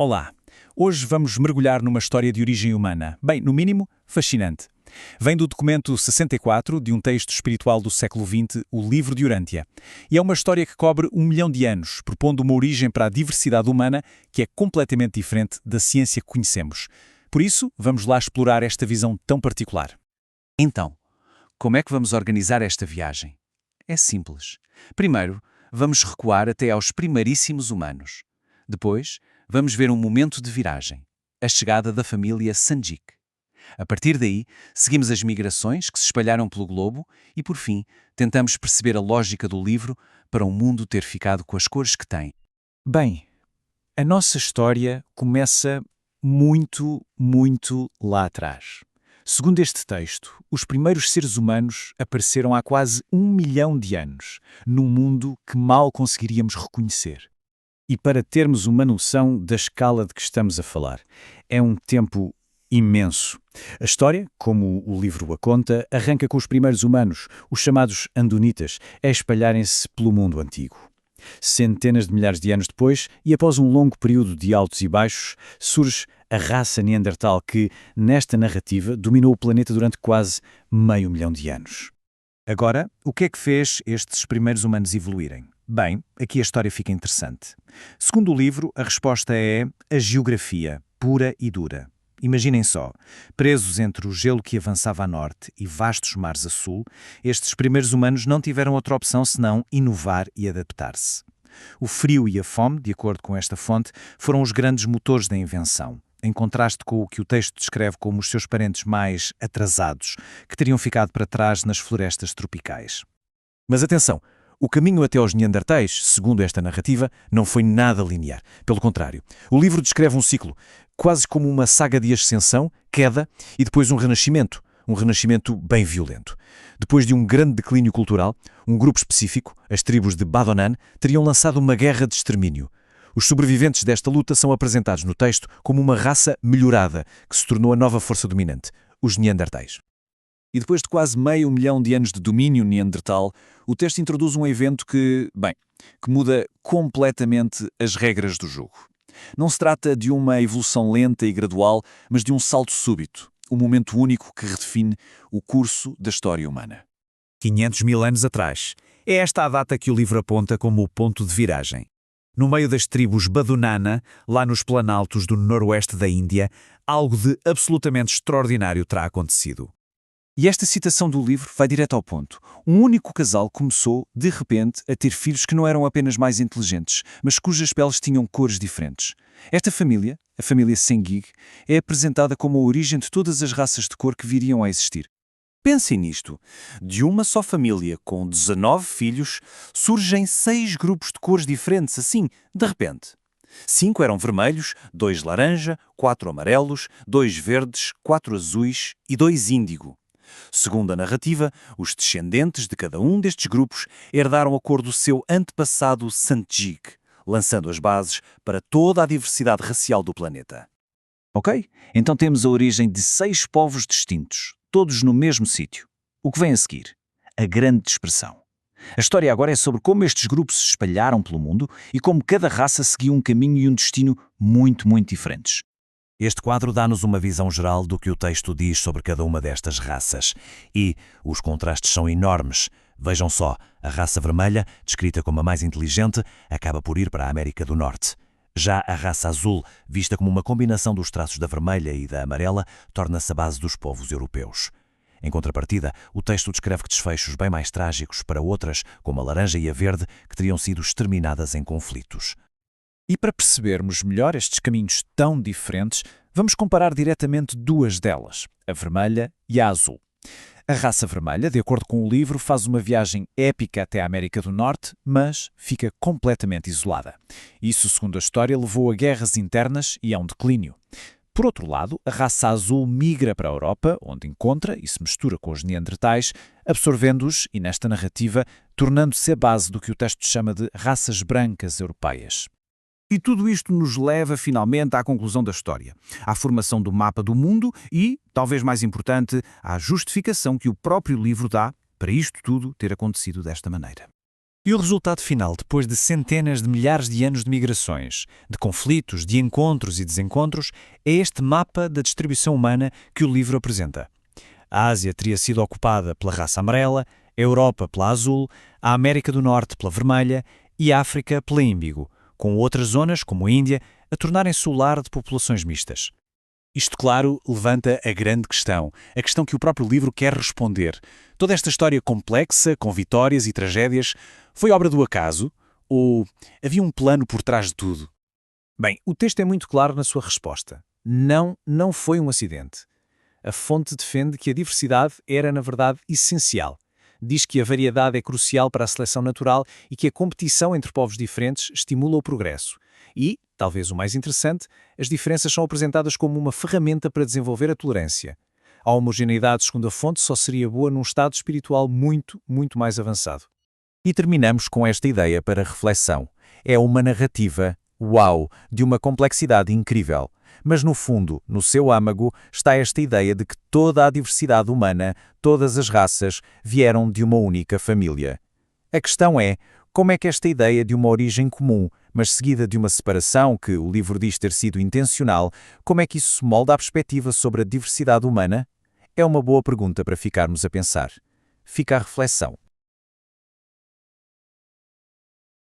Olá! Hoje vamos mergulhar numa história de origem humana. Bem, no mínimo, fascinante. Vem do documento 64 de um texto espiritual do século XX, o Livro de Urântia. E é uma história que cobre 1 milhão de anos, propondo uma origem para a diversidade humana que é completamente diferente da ciência que conhecemos. Por isso, vamos lá explorar esta visão tão particular. Então, como é que vamos organizar esta viagem? É simples. Primeiro, vamos recuar até aos primeiríssimos humanos. Depois, vamos ver um momento de viragem, a chegada da família Sanjik. A partir daí, seguimos as migrações que se espalharam pelo globo e, por fim, tentamos perceber a lógica do livro para o mundo ter ficado com as cores que tem. Bem, a nossa história começa muito lá atrás. Segundo este texto, os primeiros seres humanos apareceram há quase 1 milhão de anos, num mundo que mal conseguiríamos reconhecer. E para termos uma noção da escala de que estamos a falar, é um tempo imenso. A história, como o livro a conta, arranca com os primeiros humanos, os chamados Andonitas, a espalharem-se pelo mundo antigo. Centenas de milhares de anos depois, e após um longo período de altos e baixos, surge a raça Neandertal que, nesta narrativa, dominou o planeta durante quase 500 mil de anos. Agora, o que é que fez estes primeiros humanos evoluírem? Bem, aqui a história fica interessante. Segundo o livro, a resposta é a geografia, pura e dura. Imaginem só, presos entre o gelo que avançava a norte e vastos mares a sul, estes primeiros humanos não tiveram outra opção senão inovar e adaptar-se. O frio e a fome, de acordo com esta fonte, foram os grandes motores da invenção, em contraste com o que o texto descreve como os seus parentes mais atrasados, que teriam ficado para trás nas florestas tropicais. Mas atenção! O caminho até aos Neandertais, segundo esta narrativa, não foi nada linear. Pelo contrário, o livro descreve um ciclo, quase como uma saga de ascensão, queda e depois um renascimento bem violento. Depois de um grande declínio cultural, um grupo específico, as tribos de Badonan, teriam lançado uma guerra de extermínio. Os sobreviventes desta luta são apresentados no texto como uma raça melhorada, que se tornou a nova força dominante, os Neandertais. E depois de quase 500 mil de anos de domínio neandertal, o texto introduz um evento que muda completamente as regras do jogo. Não se trata de uma evolução lenta e gradual, mas de um salto súbito, um momento único que redefine o curso da história humana. 500 mil anos atrás. É esta a data que o livro aponta como o ponto de viragem. No meio das tribos Badunana, lá nos planaltos do noroeste da Índia, algo de absolutamente extraordinário terá acontecido. E esta citação do livro vai direto ao ponto. Um único casal começou, de repente, a ter filhos que não eram apenas mais inteligentes, mas cujas peles tinham cores diferentes. Esta família, a família Sanjik, é apresentada como a origem de todas as raças de cor que viriam a existir. Pensem nisto. De uma só família, com 19 filhos, surgem 6 grupos de cores diferentes, assim, de repente. 5 eram vermelhos, 2 laranja, 4 amarelos, 2 verdes, 4 azuis e 2 índigo. Segundo a narrativa, os descendentes de cada um destes grupos herdaram a cor do seu antepassado Sanjik, lançando as bases para toda a diversidade racial do planeta. Ok? Então temos a origem de 6 povos distintos, todos no mesmo sítio. O que vem a seguir? A grande dispersão. A história agora é sobre como estes grupos se espalharam pelo mundo e como cada raça seguiu um caminho e um destino muito diferentes. Este quadro dá-nos uma visão geral do que o texto diz sobre cada uma destas raças. E os contrastes são enormes. Vejam só, a raça vermelha, descrita como a mais inteligente, acaba por ir para a América do Norte. Já a raça azul, vista como uma combinação dos traços da vermelha e da amarela, torna-se a base dos povos europeus. Em contrapartida, o texto descreve desfechos bem mais trágicos para outras, como a laranja e a verde, que teriam sido exterminadas em conflitos. E para percebermos melhor estes caminhos tão diferentes, vamos comparar diretamente duas delas, a vermelha e a azul. A raça vermelha, de acordo com o livro, faz uma viagem épica até a América do Norte, mas fica completamente isolada. Isso, segundo a história, levou a guerras internas e a um declínio. Por outro lado, a raça azul migra para a Europa, onde encontra e se mistura com os neandertais, absorvendo-os e, nesta narrativa, tornando-se a base do que o texto chama de raças brancas europeias. E tudo isto nos leva, finalmente, à conclusão da história, à formação do mapa do mundo e, talvez mais importante, à justificação que o próprio livro dá para isto tudo ter acontecido desta maneira. E o resultado final, depois de centenas de milhares de anos de migrações, de conflitos, de encontros e desencontros, é este mapa da distribuição humana que o livro apresenta. A Ásia teria sido ocupada pela raça amarela, a Europa pela azul, a América do Norte pela vermelha e a África pela índigo, com outras zonas, como a Índia, a tornarem-se o lar de populações mistas. Isto, claro, levanta a grande questão, a questão que o próprio livro quer responder. Toda esta história complexa, com vitórias e tragédias, foi obra do acaso? Ou havia um plano por trás de tudo? Bem, o texto é muito claro na sua resposta. Não, não foi um acidente. A fonte defende que a diversidade era, na verdade, essencial. Diz que a variedade é crucial para a seleção natural e que a competição entre povos diferentes estimula o progresso. E, talvez o mais interessante, as diferenças são apresentadas como uma ferramenta para desenvolver a tolerância. A homogeneidade, segundo a fonte, só seria boa num estado espiritual muito, muito mais avançado. E terminamos com esta ideia para reflexão. É uma narrativa, uau, de uma complexidade incrível. Mas no fundo, no seu âmago, está esta ideia de que toda a diversidade humana, todas as raças, vieram de uma única família. A questão é, como é que esta ideia de uma origem comum, mas seguida de uma separação que o livro diz ter sido intencional, como é que isso se molda à perspectiva sobre a diversidade humana? É uma boa pergunta para ficarmos a pensar. Fica a reflexão.